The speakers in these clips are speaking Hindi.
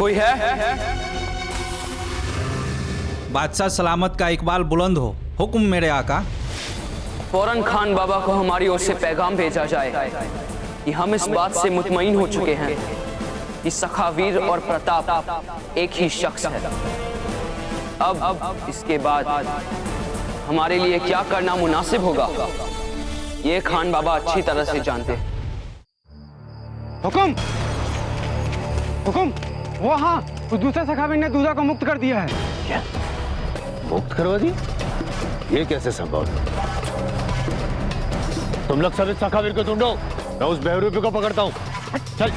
कोई है? बादशाह सलामत का इकबाल बुलंद हो। हुक्म मेरे आका। फौरन खान बाबा को हमारी ओर से पैगाम भेजा जाए कि हम इस बात से मुतमईन हो चुके हैं कि सखावीर और प्रताप एक ही शख्स है। अब इसके बाद हमारे लिए क्या करना मुनासिब होगा, ये खान बाबा अच्छी तरह से जानते हैं। हुकुम, हुकुम, वो हाँ, उस दूसरे सखावीर ने दूल्हा को मुक्त कर दिया है। क्या? मुक्त करवा दी? ये कैसे संभव? तुम लोग सब इस सखावीर को ढूंढो, मैं उस बेहरूपी को पकड़ता हूँ। चल।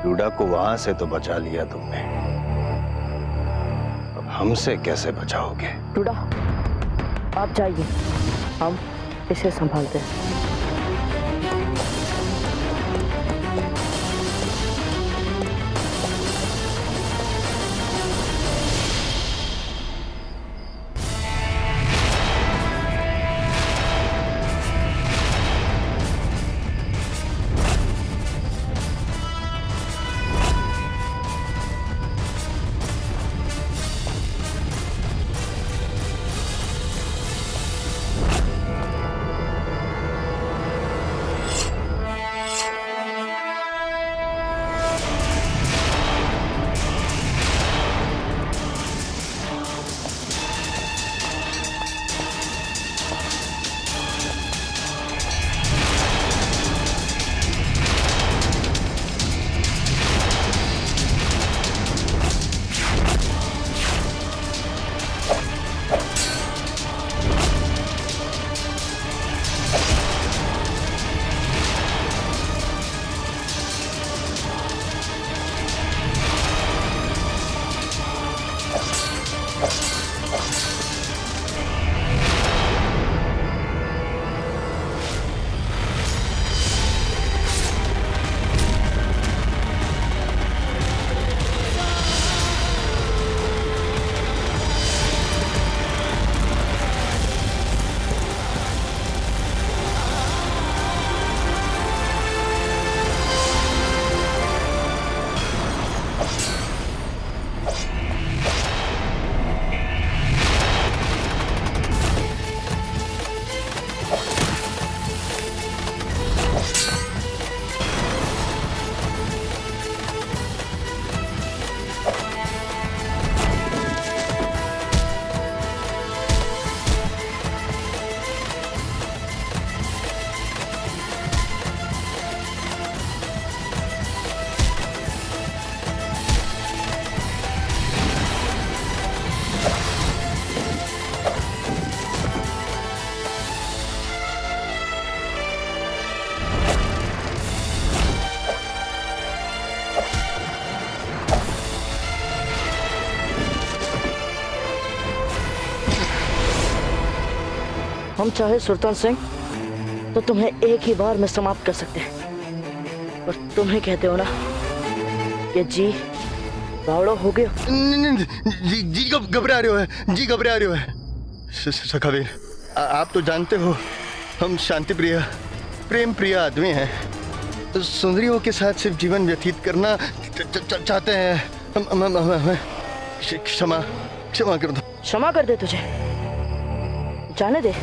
डूडा को वहां से तो बचा लिया तुमने, अब हमसे कैसे बचाओगे? डूडा, आप जाइए, हम इसे संभालते हैं। हम चाहे सुल्तान सिंह तो तुम्हें एक ही बार में समाप्त कर सकते हैं, और तुम्हें कहते हो ना कि जी बावड़ा हो गया। जी घबरा रहे हो, जी घबरा रहे हो। सखावीर, आप तो जानते हो हम शांति प्रिय, प्रेम प्रिय आदमी हैं, तो सुंदरियों के साथ सिर्फ जीवन व्यतीत करना चाहते हैं। हमें क्षमा कर दो। क्षमा कर दे तुझे, जाने दे।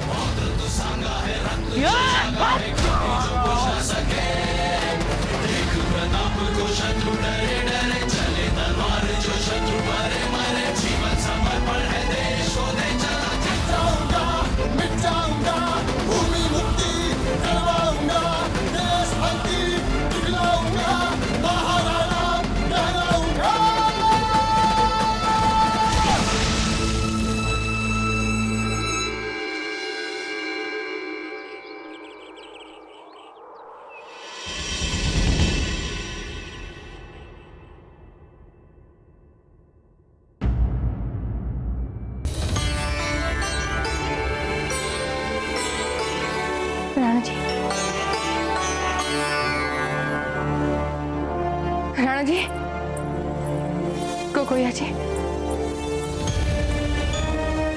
राणा जी, कोकोया जी,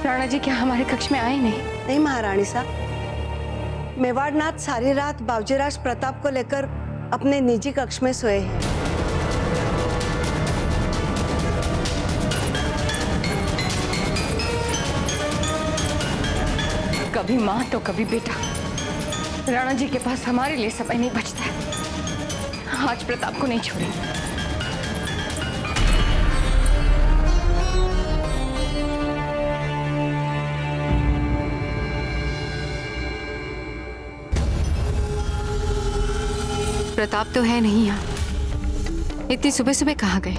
राणा जी क्या हमारे कक्ष में आए नहीं? नहीं महारानी साहब, मेवाड़नाथ सारी रात बावजीराज प्रताप को लेकर अपने निजी कक्ष में सोए हैं। कभी माँ तो कभी बेटा, राणा जी के पास हमारे लिए समय नहीं बचता है। आज प्रताप को नहीं छोड़ेंगे। प्रताप तो है नहीं यहाँ। इतनी सुबह सुबह कहाँ गए?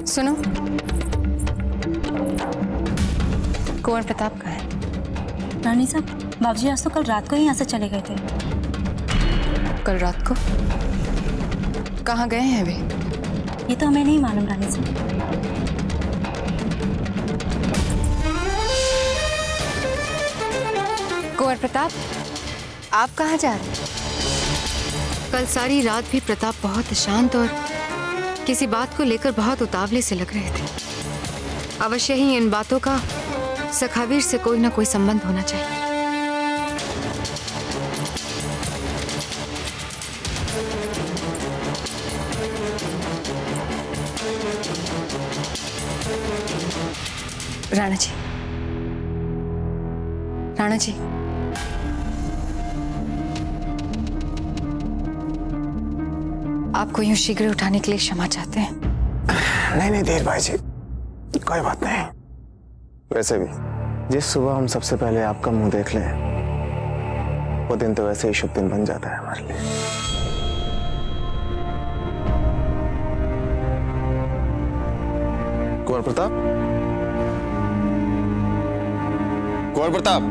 सुनो, कुंवर प्रताप कहाँ है? रानी साहब, बाबूजी आज तो कल रात को ही यहाँ से चले गए थे। कल रात को? कहाँ गए हैं वे? ये तो हमें नहीं मालूम रानी साहब। कुंवर प्रताप, आप कहाँ जा रहे हैं? कल सारी रात भी प्रताप बहुत शांत और किसी बात को लेकर बहुत उतावले से लग रहे थे। अवश्य ही इन बातों का सखावीर से कोई ना कोई संबंध होना चाहिए। राणा जी, राणा जी, आपको यूं शीघ्र उठाने के लिए क्षमा चाहते हैं। नहीं नहीं धीर भाई जी, कोई बात नहीं। वैसे भी जिस सुबह हम सबसे पहले आपका मुंह देख लें, वो दिन तो वैसे ही शुभ दिन बन जाता है हमारे लिए। कुंवर प्रताप, कुंवर प्रताप,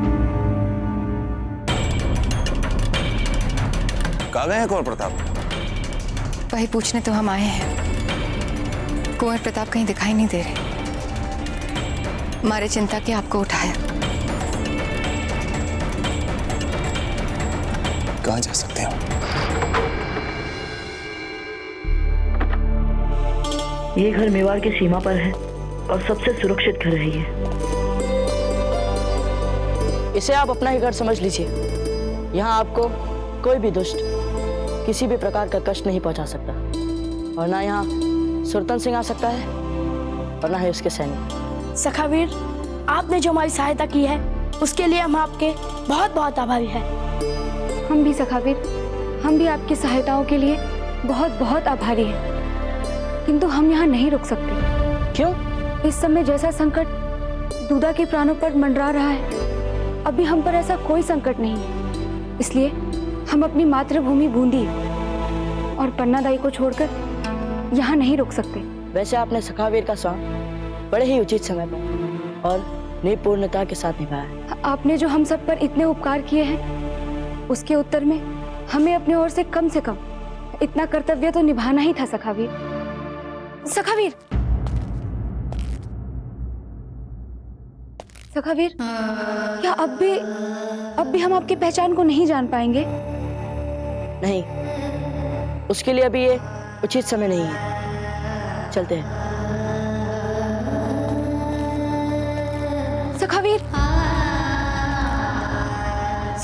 कहाँ गए हैं कुंवर प्रताप? वही पूछने तो हम आए हैं। कुंवर प्रताप कहीं दिखाई नहीं दे रहे। हमारे चिंता के आपको उठाया। कहाँ जा सकते हो? ये घर मेवाड़ की सीमा पर है और सबसे सुरक्षित घर है ये। इसे आप अपना ही घर समझ लीजिए। यहाँ आपको कोई भी दुष्ट किसी भी प्रकार का कष्ट नहीं पहुंचा सकता, और ना यहाँ सुरतन सिंह आ सकता है और ना ही उसके सैनिक। सखावीर, आपने जो हमारी सहायता की है उसके लिए हम आपके बहुत बहुत आभारी हैं। हम भी सखावीर, हम भी आपकी सहायताओं के लिए बहुत बहुत आभारी हैं। किंतु हम यहाँ नहीं रुक सकते। क्यों? इस समय जैसा संकट दूधा के प्राणों पर मंडरा रहा है, अभी हम पर ऐसा कोई संकट नहीं है। इसलिए हम अपनी मातृभूमि बूंदी और पन्नादाई को छोड़कर यहाँ नहीं रुक सकते। वैसे आपने सखावीर का स्वांग बड़े ही उचित समय पर और निपुणता के साथ निभाया है। आपने जो हम सब पर इतने उपकार किए हैं, उसके उत्तर में हमें अपने ओर से कम इतना कर्तव्य तो निभाना ही था सखावीर। सखावीर, सखावीर, क्या अब भी हम आपकी पहचान को नहीं जान पाएंगे? नहीं, उसके लिए अभी ये उचित समय नहीं है। चलते हैं। सखावीर,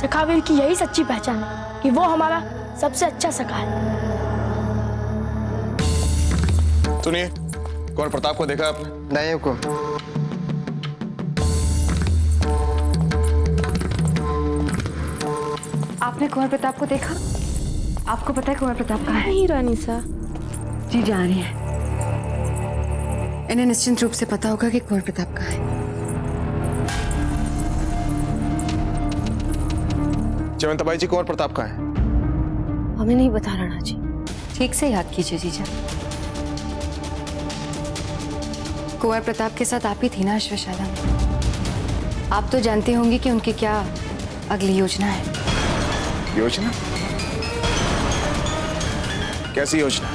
सखावीर की यही सच्ची पहचान है कि वो हमारा सबसे अच्छा सखा है। सुनिए, कुंवर प्रताप को देखा आपने? नहीं को आपने कुंवर प्रताप को देखा? आपको पता है कुंवर प्रताप कहाँ है? नहीं रानी साहब। जी जा रही है। इन्हें निश्चिंत रूप से पता होगा कि कुंवर प्रताप कहाँ है। जयवंताबाई जी, कुंवर प्रताप कहाँ है? हमें नहीं बता राणा जी। ठीक से याद कीजिए जीजा। कुंवर प्रताप के साथ आप ही थी ना अश्वशाला में। आप तो जानते होंगे कि उनकी क्या अगली योजना है। योजना? कैसी योजना?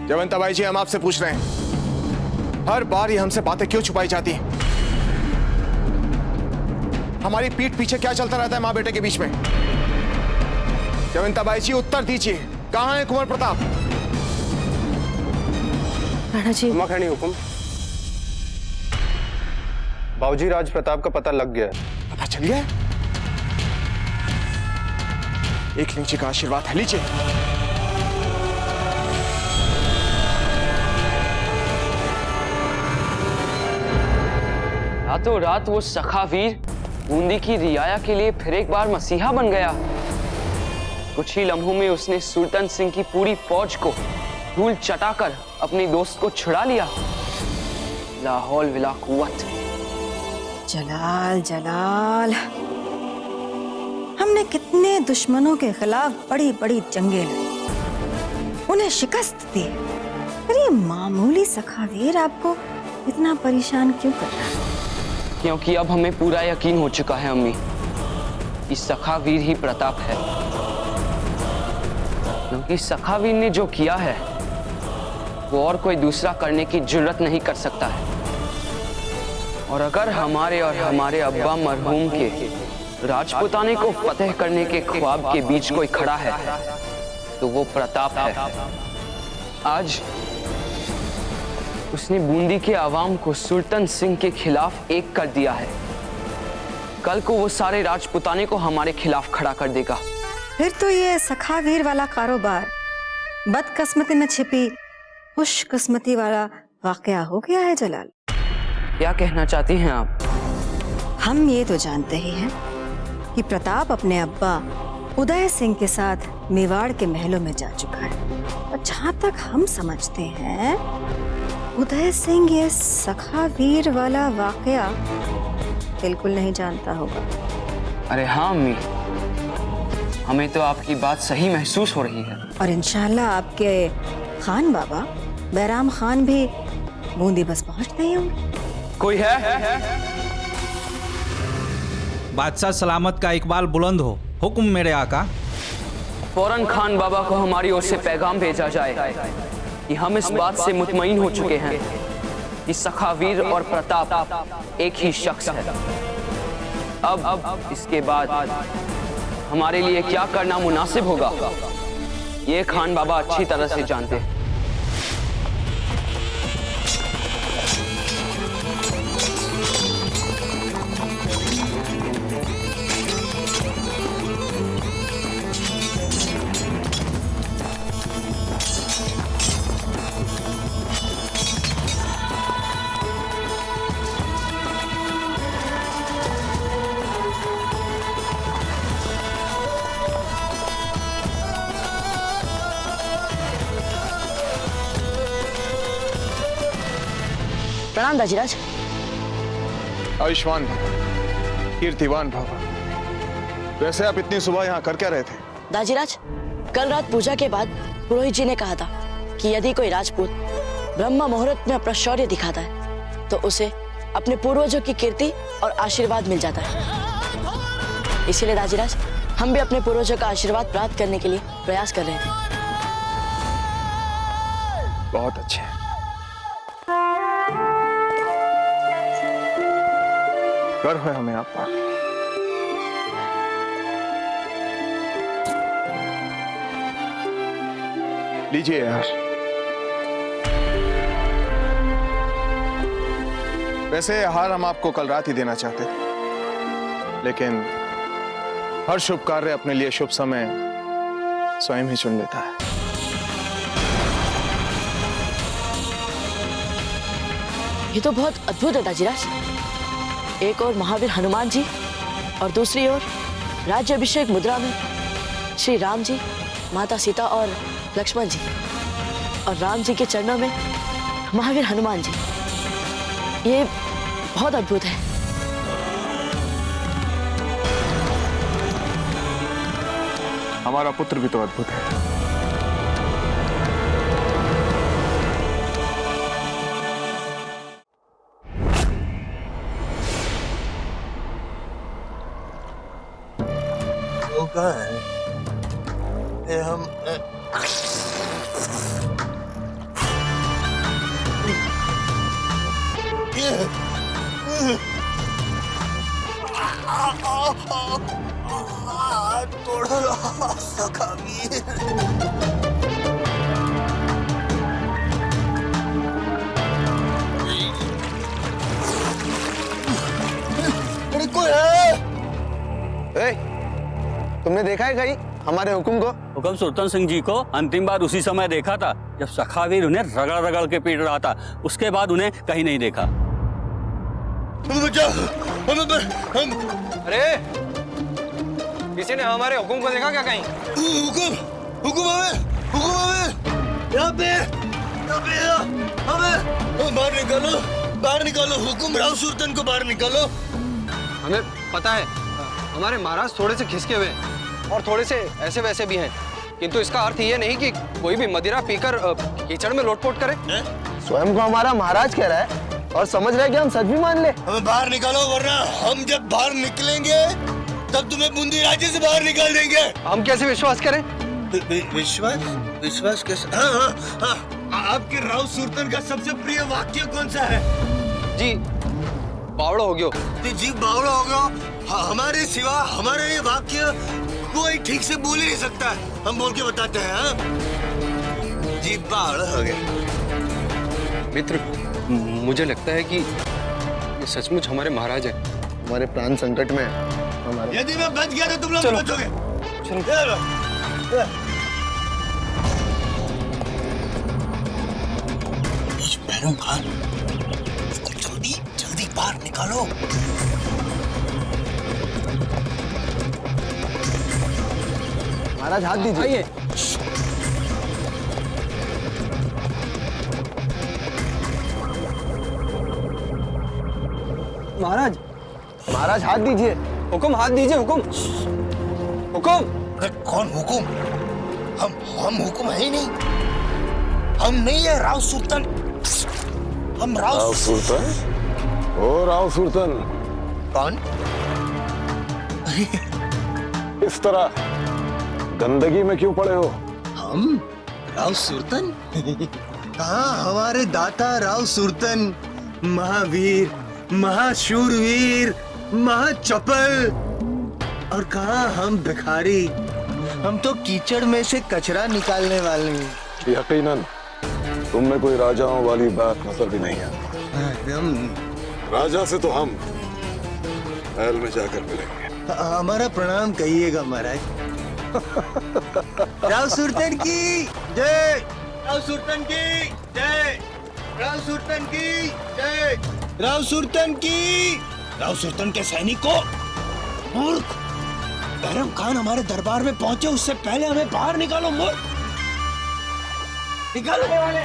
जयवंताबाई जी, हम आपसे पूछ रहे हैं, हर बार ये हमसे बातें क्यों छुपाई जाती हैं? हमारी पीठ पीछे क्या चलता रहता है माँ बेटे के बीच में? जयवंताबाई जी, उत्तर दीजिए, कहाँ है कुंवर प्रताप? राणा जी, खैनी हुकुम। बाबूजी राज प्रताप का पता लग गया है। पता चल गया? एक लीची का आशीर्वाद है, लीजिए। रातों रात वो सखावीर बूंदी की रियाया के लिए फिर एक बार मसीहा बन गया। कुछ ही लम्हों में उसने सुल्तान सिंह की पूरी फौज को धूल चटाकर अपने दोस्त को छुड़ा लिया। ला हौल विला कुव्वत। जलाल जलाल, हमने कितने दुश्मनों के खिलाफ बड़ी बड़ी जंगें लड़ी, उन्हें शिकस्त दी, पर ये मामूली सखावीर आपको इतना परेशान क्यों कर रहा है? क्योंकि अब हमें पूरा यकीन हो चुका है अम्मी, कि सखावीर ही प्रताप है। क्योंकि सखावीर ने जो किया है वो और कोई दूसरा करने की जुर्रत नहीं कर सकता है। और अगर हमारे और हमारे अब्बा मरहूम के राजपुताने को फतेह करने के ख्वाब के बीच कोई खड़ा है तो वो प्रताप है। आज उसने बूंदी के आवाम को सुल्तान सिंह के खिलाफ एक कर दिया है। कल को वो सारे राजपुताने को हमारे खिलाफ खड़ा कर देगा। फिर तो ये सखावीर वाला कारोबार बदकिस्मती में छिपी खुशकिस्मती वाला वाकया हो गया है जलाल। क्या कहना चाहती हैं आप? हम ये तो जानते ही हैं कि प्रताप अपने अब्बा उदय सिंह के साथ मेवाड़ के महलों में जा चुका है, और जहां तक हम समझते हैं उदय सिंह ये सखावीर वाला वाकया बिल्कुल नहीं जानता होगा। अरे हाँ अम्मी, हमें तो आपकी बात सही महसूस हो रही है। और इंशाल्लाह आपके खान बाबा बैराम खान भी बूंदी बस पहुंचते ही होंगे। कोई है? बादशाह सलामत का इकबाल बुलंद हो। हुक्म मेरे आका। फौरन खान बाबा को हमारी ओर से पैगाम भेजा जाए कि हम इस बात से मुतमईन हो चुके हैं कि सखावीर और प्रताप एक ही शख्स है। अब इसके बाद हमारे लिए क्या करना मुनासिब होगा ये खान बाबा अच्छी तरह से जानते हैं। प्रणाम दाजीराज। आयुष्मान भव, कीर्तिवान भव। वैसे आप इतनी सुबह यहाँ कर क्या रहे थे? दाजीराज, कल रात पूजा के बाद पुरोहित जी ने कहा था कि यदि कोई राजपूत ब्रह्म मुहूर्त में अपना शौर्य दिखाता है तो उसे अपने पूर्वजों की कीर्ति और आशीर्वाद मिल जाता है। इसीलिए दाजीराज, हम भी अपने पूर्वजों का आशीर्वाद प्राप्त करने के लिए प्रयास कर रहे थे। बहुत अच्छे। गर्व है हमें आप पर। लीजिए यार। वैसे हार हम आपको कल रात ही देना चाहते थे, लेकिन हर शुभ कार्य अपने लिए शुभ समय स्वयं ही चुन लेता है। ये तो बहुत अद्भुत है दाजीराज। एक और महावीर हनुमान जी और दूसरी ओर राज्याभिषेक मुद्रा में श्री राम जी, माता सीता और लक्ष्मण जी, और राम जी के चरणों में महावीर हनुमान जी। ये बहुत अद्भुत है। हमारा पुत्र भी तो अद्भुत है। कहाँ है? ये हम तोड़ सखावीर। तुमने देखा है कहीं हमारे हुक्म को? हुक्म सुल्तान सिंह जी को अंतिम बार उसी समय देखा था जब सखावीर उन्हें रगड़ रगड़ के पीट रहा था। उसके बाद उन्हें कहीं नहीं देखा। अरे किसी ने हमारे हुक्म को देखा क्या कहीं? हुकुम हुकुम हमें बाहर निकालो हुकुम, राव सुल्तान को बाहर निकालो। हमें पता है हमारे महाराज थोड़े से खिसके हुए हैं और थोड़े से ऐसे वैसे भी हैं, किंतु इसका अर्थ ये नहीं कि कोई भी मदिरा पीकर कीचड़ में लोटपोट करे। स्वयं को हमारा महाराज कह रहा है और समझ रहा है कि हम सच भी मान ले। हमें बाहर निकालो, वरना हम जब बाहर निकलेंगे तब तुम्हें बूंदी राज्य से बाहर निकाल देंगे। हम कैसे विश्वास करें? विश्वास कैसे? हाँ। आपके राव सुल्तान का सबसे प्रिय वाक्य कौन सा है? जी बावड़ो हो गयो। जी बावड़ो हो गयो। हमारे सिवा हमारे ये वाक्य कोई ठीक से बोल ही नहीं सकता है। हम बोल के बताते हैं। हाँ? जी बावड़ो हो गया। मित्र, मुझे लगता है कि ये सचमुच हमारे महाराज हैं। हमारे प्राण संकट में हमारे। यदि मैं बच गया तो तुम लोग बचोगे। बैरम खान, जल्दी बाहर निकालो। महाराज हाथ दीजिए। आइए। महाराज हाथ दीजिए। हुकुम हाथ दीजिए। हुकुम। कौन हुकुम? हम हुकुम है ही नहीं। हम नहीं है राव सुल्तान। हम राव सुल्तान? ओ राव सुल्तान। कौन? इस तरह गंदगी में क्यों पड़े हो? हम राव सुल्तान? कहाँ हमारे दाता राव सुल्तान महावीर, महाशूरवीर, महाचपल, और कहाँ हम भिखारी। हम तो कीचड़ में से कचरा निकालने वाले हैं। यकीनन तुम में कोई राजाओं वाली बात नजर भी नहीं आती। राजा से तो हम महल में जाकर मिलेंगे। हमारा प्रणाम कहिएगा महाराज। राव सुल्तान की जय। राव सुल्तान की जय। राव सुल्तान की जय। राव सुल्तान की। राव सुल्तान के सैनिकों, मूर्ख! बैरम खान हमारे दरबार में पहुंचे उससे पहले हमें बाहर निकालो। मूर्ख, निकालो वाले।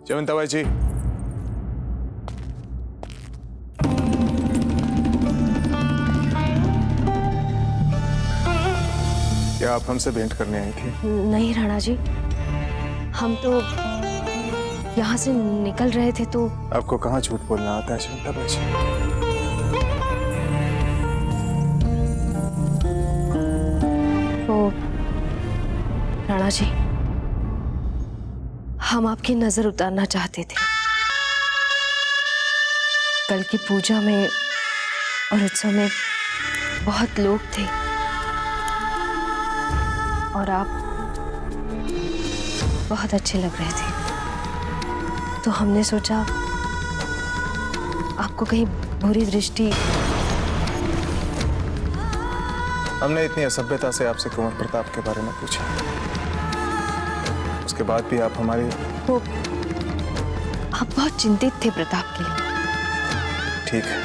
जयवंताबाई जी, क्या आप हमसे भेंट करने आई थी? नहीं राणा जी, हम तो यहाँ से निकल रहे थे तो। आपको कहाँ झूठ बोलना आता है जयवंताबाई जी? तो राणा जी, हम आपकी नजर उतारना चाहते थे। कल की पूजा में और उत्सव में बहुत लोग थे और आप बहुत अच्छे लग रहे थे, तो हमने सोचा आपको कहीं बुरी दृष्टि। हमने इतनी असभ्यता से आपसे कुंवर प्रताप के बारे में पूछा, उसके बाद भी आप हमारी। तो आप बहुत चिंतित थे प्रताप के लिए। ठीक है,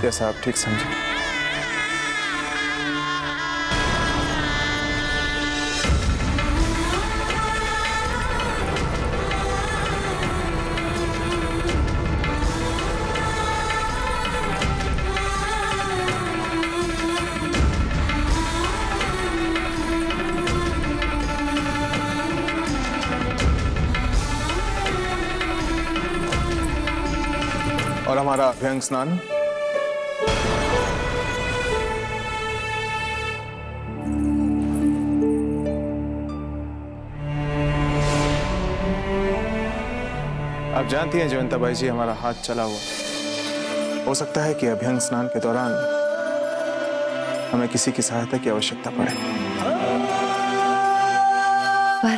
जैसा आप ठीक समझे। और हमारा अभ्यंग स्नान। आप जानती हैं जयवंताबाई जी, हमारा हाथ चला हुआ। हो सकता है कि अभ्यंग स्नान के दौरान हमें किसी की सहायता की आवश्यकता पड़े। पर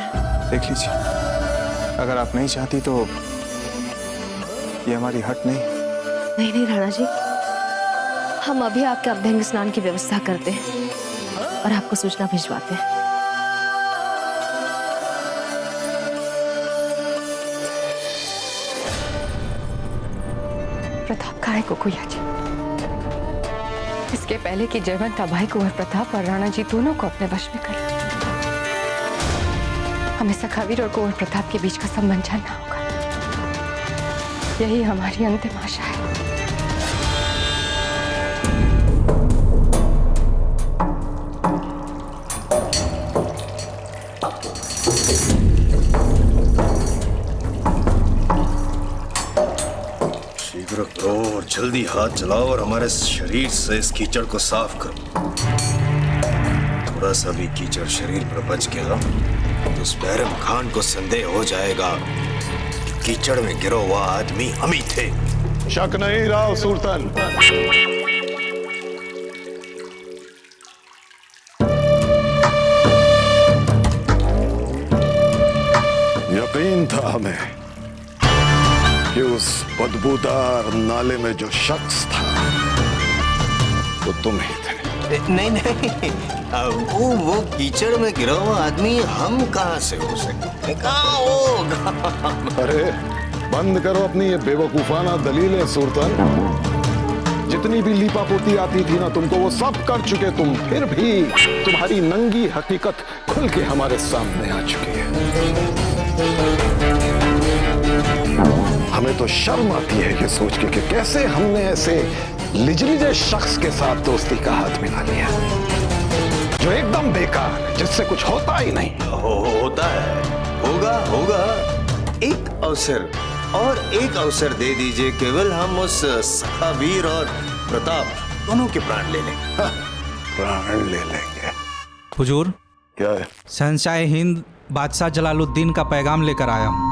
देख लीजिए, अगर आप नहीं चाहती तो ये हमारी हट नहीं। नहीं नहीं राणा जी, हम अभी आपके अभ्यंग स्नान की व्यवस्था करते हैं और आपको सूचना भिजवाते हैं। प्रताप कहाँ है कुकुया जी? इसके पहले कि जयवंत अभाई कुंवर प्रताप और राणा जी दोनों को अपने वश में कर ले, हमें सखावीर और कुंवर प्रताप के बीच का संबंध जानना होगा। यही हमारी अंतिम आशा है। शीघ्र करो और जल्दी हाथ चलाओ और हमारे शरीर से इस कीचड़ को साफ करो। थोड़ा सा भी कीचड़ शरीर पर बच गया तो उस बैरम खान को संदेह हो जाएगा कि कीचड़ में गिरा हुआ आदमी हम ही थे। शक नहीं राव सुल्तान। यकीन था हमें कि उस बदबूदार नाले में जो शख्स था वो तुम ही थे। नहीं नहीं, वो कीचड़ में गिरा हुआ आदमी हम कहाँ से हो सकते? कहाँ होगा? अरे बंद करो अपनी ये बेवकूफाना दलीलें सुल्तान। जितनी भी लीपापोती आती थी ना तुमको, वो सब कर चुके तुम, फिर भी तुम्हारी नंगी हकीकत खुल के हमारे सामने आ चुकी है। हमें तो शर्म आती है ये सोच के कि कैसे हमने ऐसे लिजलिजे शख्स के साथ दोस्ती का हाथ मिला लिया, जो एकदम बेकार है, जिससे कुछ होता ही नहीं। होता है, होगा। एक अवसर और एक अवसर दे दीजिए, केवल हम उस सखावीर और प्रताप दोनों के प्राण ले लेंगे। प्राण ले लेंगे? हुजूर, क्या है? शहंशाह हिंद बादशाह जलालुद्दीन का पैगाम लेकर आया हूँ।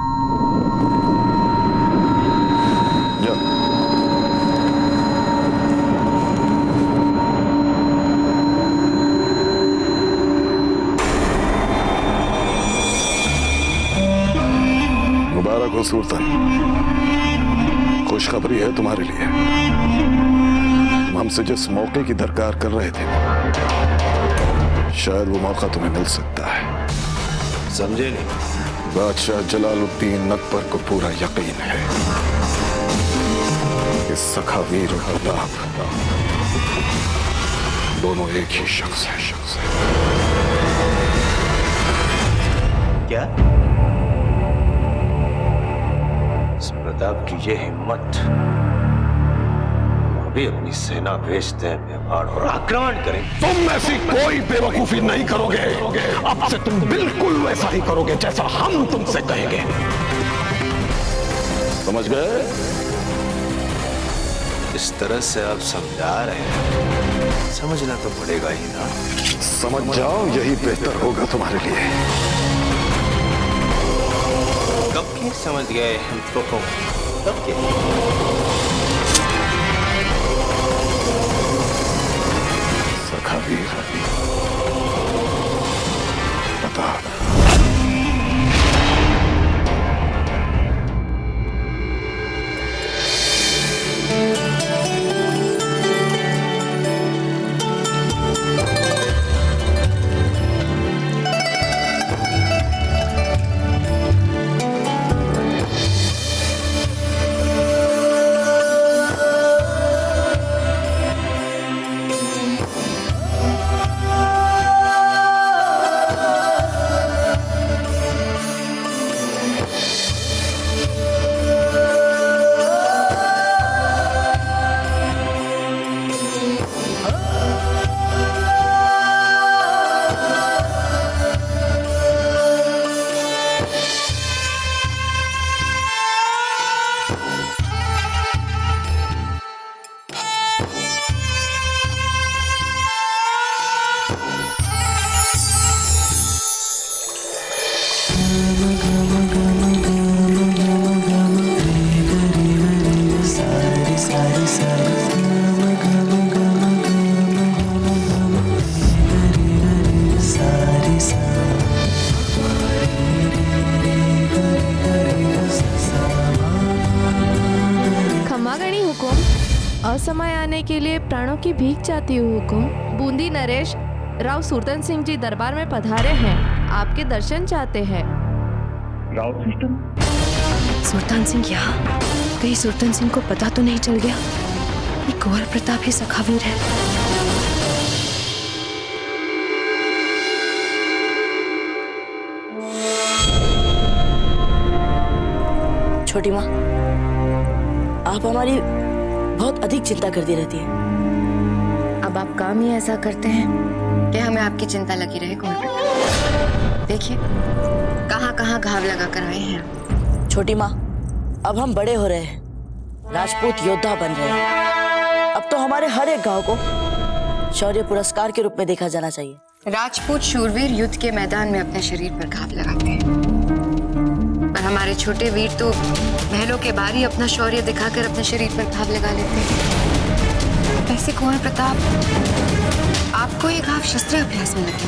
मुबारक हो सुल्तान, खुशखबरी है तुम्हारे लिए। तुम हमसे जिस मौके की दरकार कर रहे थे, शायद वो मौका तुम्हें मिल सकता है। समझे नहीं? बादशाह जलालुद्दीन अकबर को पूरा यकीन है कि सखावीर और प्रताप दोनों एक ही शख्स है। क्या? प्रताप की ये हिम्मत, अभी अपनी सेना भेजते हैं मेवाड़ और आक्रमण करें। तुम ऐसी कोई बेवकूफी नहीं करोगे। अब से तुम बिल्कुल वैसा ही करोगे जैसा हम तुमसे कहेंगे। समझ गए? इस तरह से आप समझा रहे हैं, समझना तो पड़ेगा ही ना। समझ जाओ, यही बेहतर होगा तुम्हारे लिए। कब के समझ गए हम तो, कब के? सखावीर, प्रताप, असमय आने के लिए प्राणों की भीख चाहती हूँ हुकुम। बूंदी नरेश राव सुरतन सिंह जी दरबार में पधारे हैं, आपके दर्शन चाहते हैं। राव सिस्टम? सुल्तान सिंह यहाँ? कहीं सुल्तान सिंह को पता तो नहीं चल गया कि कुंवर प्रताप ही सखावीर है? छोटी माँ, आप हमारी बहुत अधिक चिंता करती रहती हैं। अब आप काम ही ऐसा करते हैं कि हमें आपकी चिंता लगी रहे। कुंवर देखिए कहाँ कहाँ घाव लगा कर आए हैं। छोटी माँ, अब हम बड़े हो रहे हैं, राजपूत योद्धा बन रहे हैं। अब तो हमारे हर एक गांव को शौर्य पुरस्कार के रूप में देखा जाना चाहिए। राजपूत शूरवीर युद्ध के मैदान में अपने शरीर पर घाव लगाते हैं, पर हमारे छोटे वीर तो महलों के बाहर ही अपना शौर्य दिखाकर अपने शरीर पर घाव लगा लेते हैं। वैसे कुंवर प्रताप, आपको ये घाव शस्त्र अभ्यास में लगे?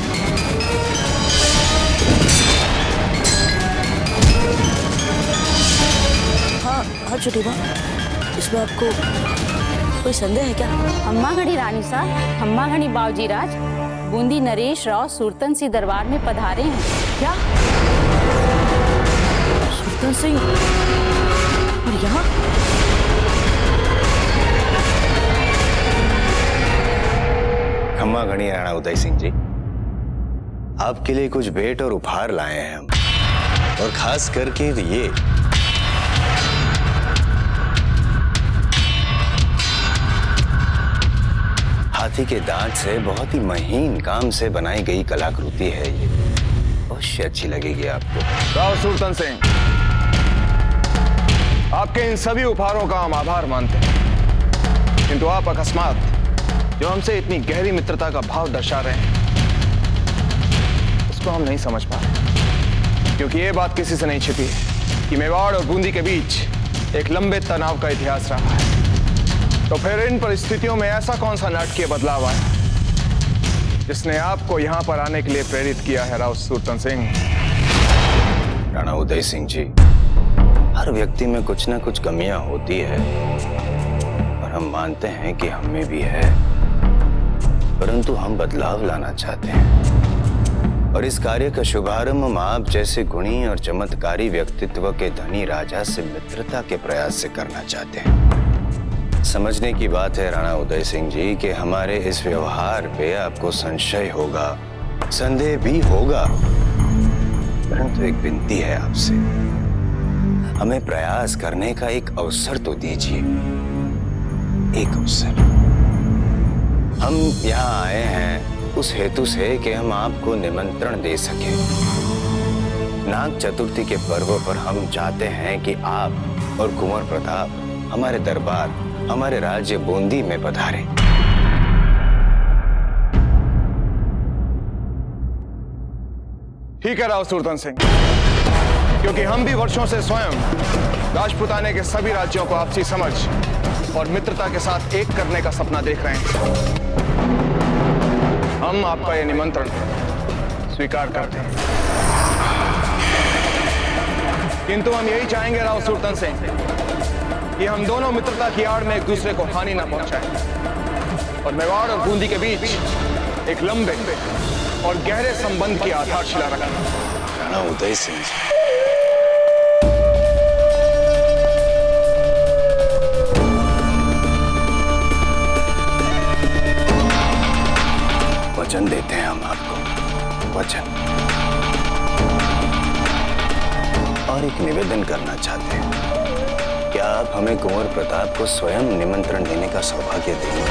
हाँ छोटी माँ, इसमें आपको कोई संदेह है क्या? अम्मा घड़ी रानी साहब, अम्मा घड़ी बावजी राज, बूंदी नरेश राव सुरतन सिंह दरबार में पधारे हैं। क्या? सुरतन सिंह? और यहाँ? खम्मा घड़ी राणा उदय सिंह जी, आपके लिए कुछ भेंट और उपहार लाए हैं हम, और खास करके ये हाथी के दांत से बहुत ही महीन काम से बनाई गई कलाकृति है। ये अवश्य अच्छी लगेगी आपको। राव सुरतन सिंह, आपके इन सभी उपहारों का हम आभार मानते हैं, किंतु आप अकस्मात जो हमसे इतनी गहरी मित्रता का भाव दर्शा रहे हैं, उसको हम नहीं समझ पा रहे, क्योंकि ये बात किसी से नहीं छिपी है कि मेवाड़ और बूंदी के बीच एक लंबे तनाव का इतिहास रहा है। तो फिर इन परिस्थितियों में ऐसा कौन सा नाटकीय बदलाव आया जिसने आपको यहां पर आने के लिए प्रेरित किया है राव सुरतन सिंह? राणा उदय सिंह जी, हर व्यक्ति में कुछ ना कुछ कमियां होती है, और हम मानते हैं कि हम में भी है, परंतु हम बदलाव लाना चाहते हैं, और इस कार्य का शुभारंभ हम आप जैसे गुणी और चमत्कारी व्यक्तित्व के धनी राजा से मित्रता के प्रयास से करना चाहते हैं। समझने की बात है राणा उदय सिंह जी कि हमारे इस व्यवहार पे आपको संशय होगा, संदेह भी होगा, परंतु एक विनती है आपसे, हमें प्रयास करने का एक अवसर तो दीजिए, एक अवसर। हम यहाँ आए हैं उस हेतु से कि हम आपको निमंत्रण दे सकें। नाग चतुर्थी के पर्व पर हम चाहते हैं कि आप और कुंवर प्रताप हमारे दरबार, हमारे राज्य बूंदी में पधारें। ठीक है राव सुरतन सिंह, क्योंकि हम भी वर्षों से स्वयं राजपुताने के सभी राज्यों को आपसी समझ और मित्रता के साथ एक करने का सपना देख रहे हैं। हम आपका यह निमंत्रण स्वीकार करते हैं, किंतु हम यही चाहेंगे राव सुरतन सिंह कि हम दोनों मित्रता की आड़ में एक दूसरे को हानि न पहुंचाएं, और मेवाड़ और बूंदी के बीच एक लंबे और गहरे संबंध की आधारशिला रखें। राणा उदय सिंह जी, वचन देते हैं हम आपको, वचन, और एक निवेदन करना चाहते हैं। क्या आप हमें कुंवर प्रताप को स्वयं निमंत्रण देने का सौभाग्य देंगे?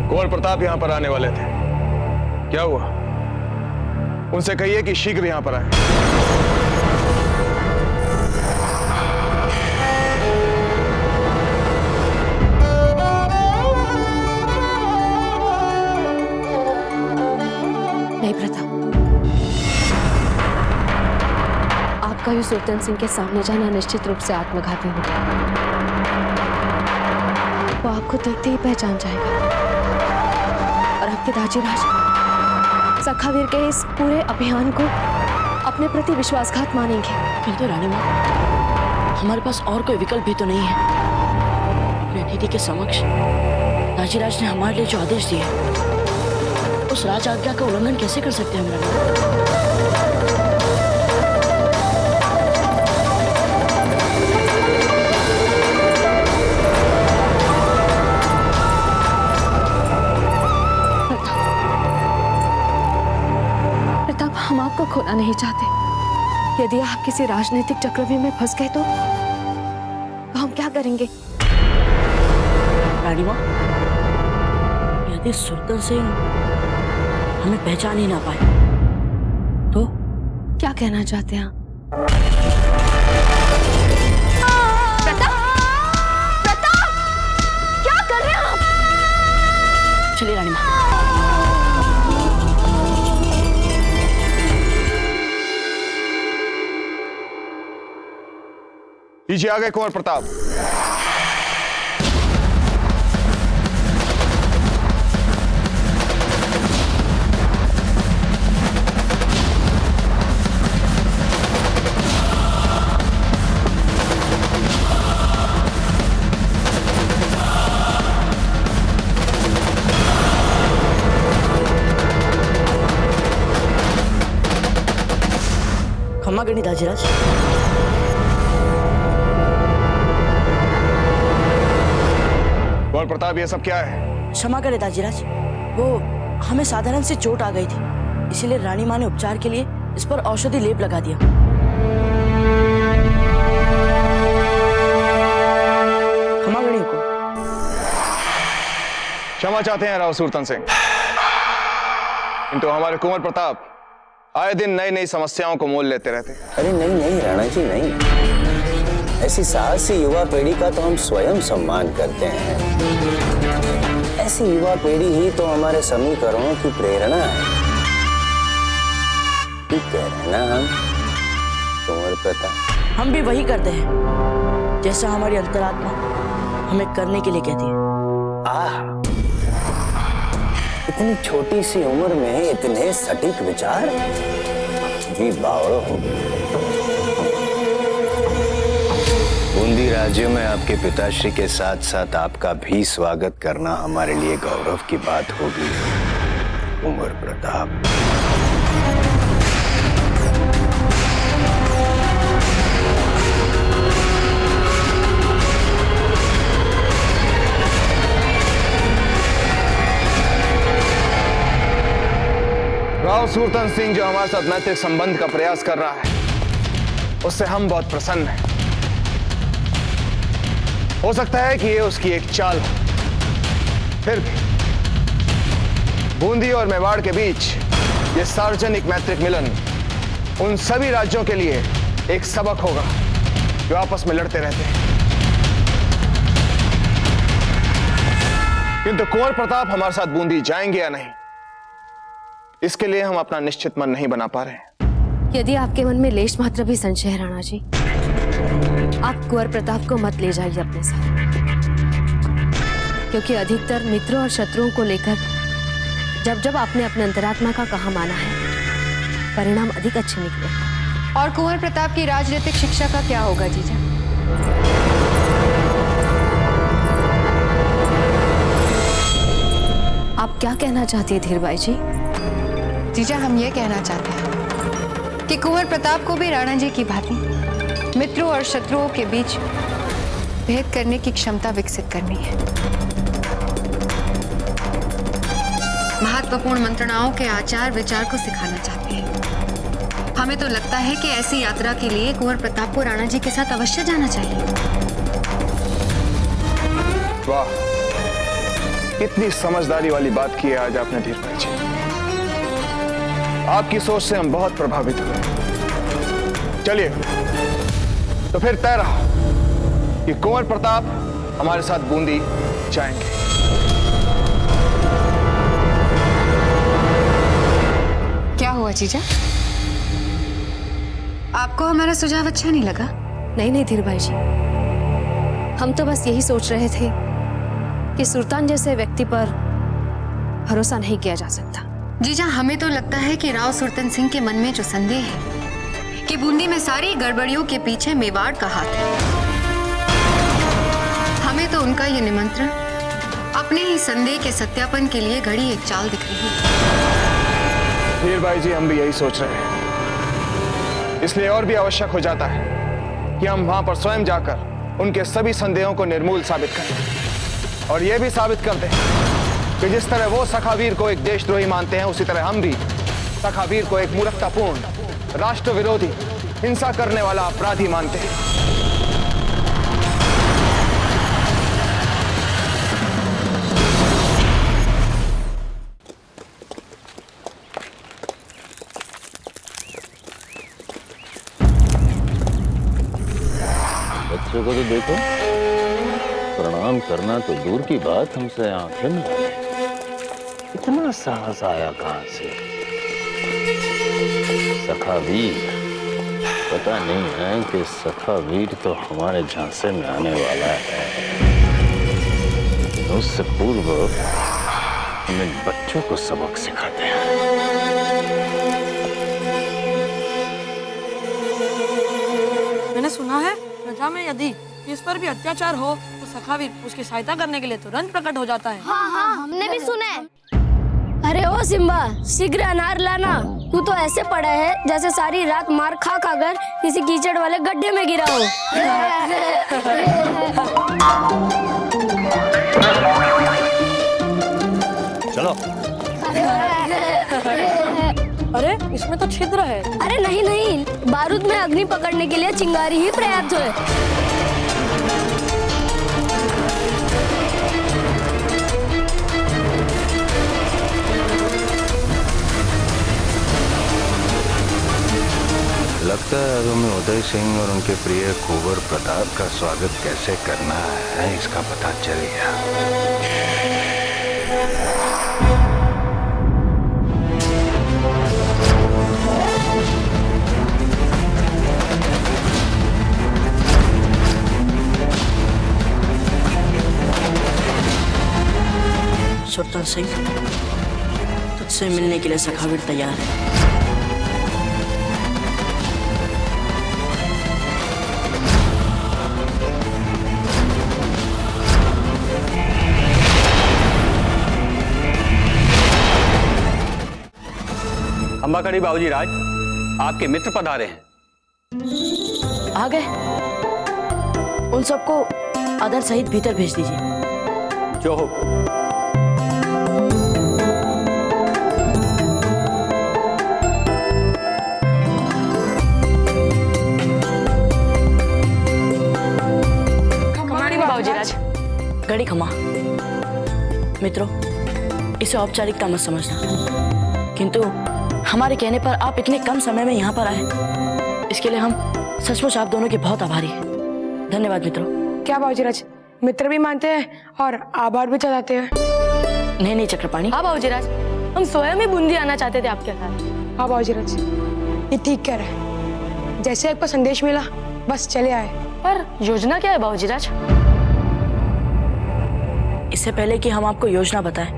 कुंवर प्रताप यहां पर आने वाले थे, क्या हुआ? उनसे कहिए कि शीघ्र यहां पर आए। नहीं प्रताप, आपका भी सुरतन सिंह के सामने जाना निश्चित रूप से आत्मघाती होगा। वो आपको देखते ही पहचान जाएगा, और आपके दाजी राज सखावीर के इस पूरे अभियान को अपने प्रति विश्वासघात मानेंगे। किंतु रानी माँ, हमारे पास और कोई विकल्प भी तो नहीं है। अपने अतिथि के समक्ष दाजीराज ने हमारे लिए जो आदेश दिए, उस राज आज्ञा का उल्लंघन कैसे कर सकते हैं हम रानी? प्रताप, हम आपको खोना नहीं चाहते। यदि आप किसी राजनीतिक चक्रव्यूह में फंस गए तो हम क्या करेंगे? रानी माँ, यदि सुरतन सिंह हमें पहचान ही ना पाए तो? क्या कहना चाहते हैं आप? प्रताप, क्या कर रहे हैं आप? चलिए रानी माँ। पीछे आ गए कुंवर प्रताप। क्षमा करनी दाजीराज। कुंवर प्रताप, ये सब क्या है? क्षमा करें दाजीराज, वो हमें साधारण सी चोट आ गई थी, इसीलिए रानी माँ ने उपचार के लिए इस पर औषधि लेप लगा दिया। क्षमा करें को। क्षमा चाहते हैं राव सुरतन सिंह, किंतु हमारे कुंवर प्रताप आए दिन नई नई समस्याओं को मोल लेते रहते। अरे नहीं नहीं राणा जी, नहीं। ऐसी साहसी युवा पीढ़ी का तो हम स्वयं सम्मान करते हैं। ऐसी युवा पीढ़ी ही तो हमारे समीकरणों की प्रेरणा है। ठीक कह रहे हैं ना हम कुंवर प्रताप? हम भी वही करते हैं जैसा हमारी अंतरात्मा हमें करने के लिए कहती है। आह, इतनी छोटी सी उम्र में इतने सटीक विचार, जी बावड़ो हो गए। बूंदी राज्य में आपके पिताश्री के साथ साथ आपका भी स्वागत करना हमारे लिए गौरव की बात होगी कुंवर प्रताप। राव सुरतन सिंह जो हमारे साथ मैत्रिक संबंध का प्रयास कर रहा है, उससे हम बहुत प्रसन्न हैं। हो सकता है कि ये उसकी एक चाल हो, फिर भी बूंदी और मेवाड़ के बीच ये सार्वजनिक मैत्रिक मिलन उन सभी राज्यों के लिए एक सबक होगा जो आपस में लड़ते रहते हैं। किंतु कुंवर प्रताप हमारे साथ बूंदी जाएंगे या नहीं, इसके लिए हम अपना निश्चित मन नहीं बना पा रहे हैं। यदि आपके मन में लेश मात्र भी संशय है राणा जी, आप कुंवर प्रताप को मत ले जाइए अपने साथ, क्योंकि अधिकतर मित्रों और शत्रुओं को लेकर जब आपने अपने अंतरात्मा का कहा माना है, परिणाम अधिक अच्छे निकले। और कुंवर प्रताप की राजनीतिक शिक्षा का क्या होगा जीजा? आप क्या कहना चाहती है धीरबाई जी? जीजा, हम ये कहना चाहते हैं कि कुंवर प्रताप को भी राणा जी की भांति मित्रों और शत्रुओं के बीच भेद करने की क्षमता विकसित करनी है। महत्वपूर्ण मंत्रणाओं के आचार विचार को सिखाना चाहते हैं। हमें तो लगता है कि ऐसी यात्रा के लिए कुंवर प्रताप को राणा जी के साथ अवश्य जाना चाहिए। वाह, कितनी समझदारी वाली बात की है आज आपने धीरबाई जी। आपकी सोच से हम बहुत प्रभावित हुए। चलिए तो फिर तय रहा कि कुंवर प्रताप हमारे साथ बूंदी जाएंगे। क्या हुआ जीजा? आपको हमारा सुझाव अच्छा नहीं लगा? नहीं धीरबाई जी, हम तो बस यही सोच रहे थे कि सुल्तान जैसे व्यक्ति पर भरोसा नहीं किया जा सकता। जीजा, हमें तो लगता है कि राव सुरतन सिंह के मन में जो संदेह है कि बूंदी में सारी गड़बड़ियों के पीछे मेवाड़ का हाथ है। हमें तो उनका ये निमंत्रण अपने ही संदेह के सत्यापन के लिए घड़ी एक चाल दिख रही है। हीर भाई जी, हम भी यही सोच रहे हैं। इसलिए और भी आवश्यक हो जाता है कि हम वहां पर स्वयं जाकर उनके सभी संदेहों को निर्मूल साबित करें और यह भी साबित कर दें कि जिस तरह वो सखावीर को एक देशद्रोही मानते हैं, उसी तरह हम भी सखावीर को एक मूर्खतापूर्ण, राष्ट्र विरोधी, हिंसा करने वाला अपराधी मानते हैं। बच्चों को तो देखो, प्रणाम करना तो दूर की बात, हमसे आंखें मिलाने इतना साहस आया कहां से? सखावीर, पता नहीं है कि सखावीर तो हमारे झांसे में आने वाला है। उससे पूर्व हम इन बच्चों को सबक सिखाते हैं। मैंने सुना है प्रजा में यदि इस पर भी अत्याचार हो तो सखावीर उसकी सहायता करने के लिए तुरंत प्रकट हो जाता है। हाँ, हमने भी सुना है। अरे ओ सिम्बा, शीघ्र अनार लाना। तू तो ऐसे पड़ा है जैसे सारी रात मार खा खाकर किसी कीचड़ वाले गड्ढे में गिरा हो। चलो। अरे इसमें तो छिद्र है। अरे नहीं नहीं, बारूद में अग्नि पकड़ने के लिए चिंगारी ही पर्याप्त है। लगता है अब हमें उदय सिंह और उनके प्रिय कुंवर प्रताप का स्वागत कैसे करना है, इसका पता चल गया। सुल्तान सिंह, तुझसे मिलने के लिए सखावीर तैयार है। अंबाकड़ी बाबूजी राज, आपके मित्र पधारे हैं। आ गए? उन सबको आदर सहित भीतर भेज दीजिए। जो हो। बाबूजी राज, घड़ी खमा। मित्रों, इसे औपचारिकता मत समझना, किंतु हमारे कहने पर आप इतने कम समय में यहाँ पर आए, इसके लिए हम सचमुच आप दोनों के बहुत आभारी हैं। धन्यवाद मित्रों। क्या बाबूजीराज, मित्र भी मानते हैं और आभार भी चढ़ाते हैं? नहीं नहीं चक्रपाणी। हाँ बाबूजीराज, हम स्वयं ही बूंदी आना चाहते थे आपके साथ। हाँ बाबूजीराज, ये ठीक कह रहे हैं। जैसे आपको संदेश मिला बस चले आए। पर योजना क्या है बाबूजीराज? इससे पहले कि हम आपको योजना बताएं,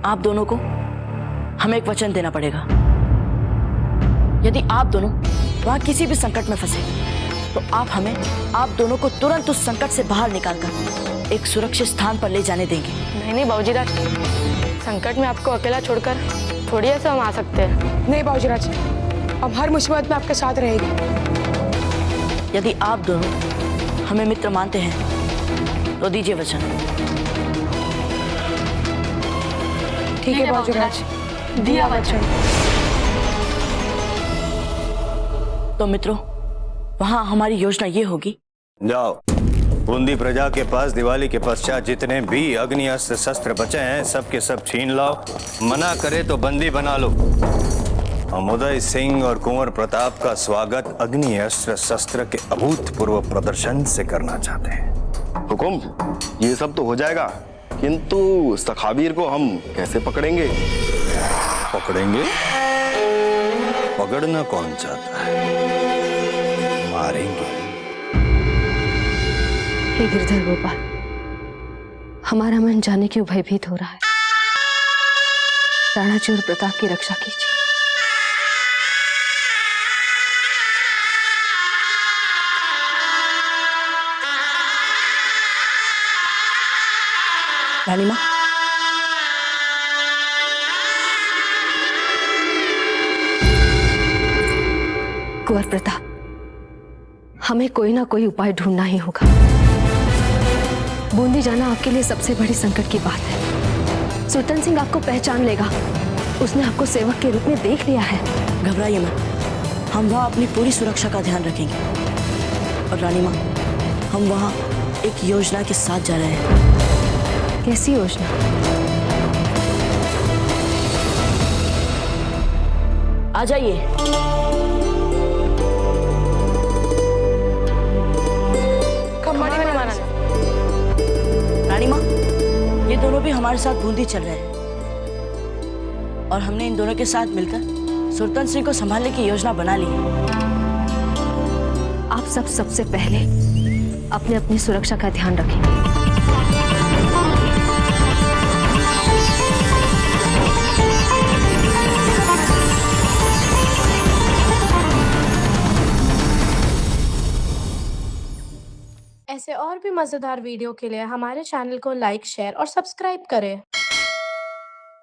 आप दोनों को हमें एक वचन देना पड़ेगा। यदि आप दोनों वहां किसी भी संकट में फंसे तो आप दोनों को तुरंत उस संकट से बाहर निकालकर एक सुरक्षित स्थान पर ले जाने देंगे। नहीं नहीं बाबूजीराज, संकट में आपको अकेला छोड़कर थोड़ी ऐसे हम आ सकते हैं। नहीं बाबूजीराज, हम हर मुसीबत में आपके साथ रहेंगे। यदि आप दोनों हमें मित्र मानते हैं तो दीजिए वचन। ठीक है बाबूजीराज, दिया वचन। तो मित्रों, वहां हमारी योजना ये होगी। जाओ, बूंदी प्रजा के पास दिवाली के पश्चात जितने भी अग्नि अस्त्र शस्त्र बचे हैं सबके सब छीन लाओ। मना करे तो बंदी बना लो। हम उदय सिंह और कुंवर प्रताप का स्वागत अग्नि अस्त्र शस्त्र के अभूतपूर्व प्रदर्शन से करना चाहते हैं। हुकुम, ये सब तो हो जाएगा, किंतु सखावीर को हम कैसे पकड़ेंगे? पकड़ेंगे? पकड़ना कौन चाहता है? मारेंगे। हे गिरधर गोपाल, हमारा मन जाने क्यों भयभीत हो रहा है। राणा जी और प्रताप की रक्षा कीजिए। रानी माँ, कुंवर प्रताप, हमें कोई ना कोई उपाय ढूंढना ही होगा। बूंदी जाना आपके लिए सबसे बड़ी संकट की बात है। सुल्तान सिंह आपको पहचान लेगा, उसने आपको सेवक के रूप में देख लिया है। घबराइए मत, हम वहाँ अपनी पूरी सुरक्षा का ध्यान रखेंगे। और रानी माँ, हम वहाँ एक योजना के साथ जा रहे हैं। कैसी योजना? आ जाइए। रानी माँ, ये दोनों भी हमारे साथ बूंदी चल रहे हैं और हमने इन दोनों के साथ मिलकर सुल्तान सिंह को संभालने की योजना बना ली है। आप सबसे पहले अपने अपनी सुरक्षा का ध्यान रखें। ऐसे और भी मज़ेदार वीडियो के लिए हमारे चैनल को लाइक, शेयर और सब्सक्राइब करें।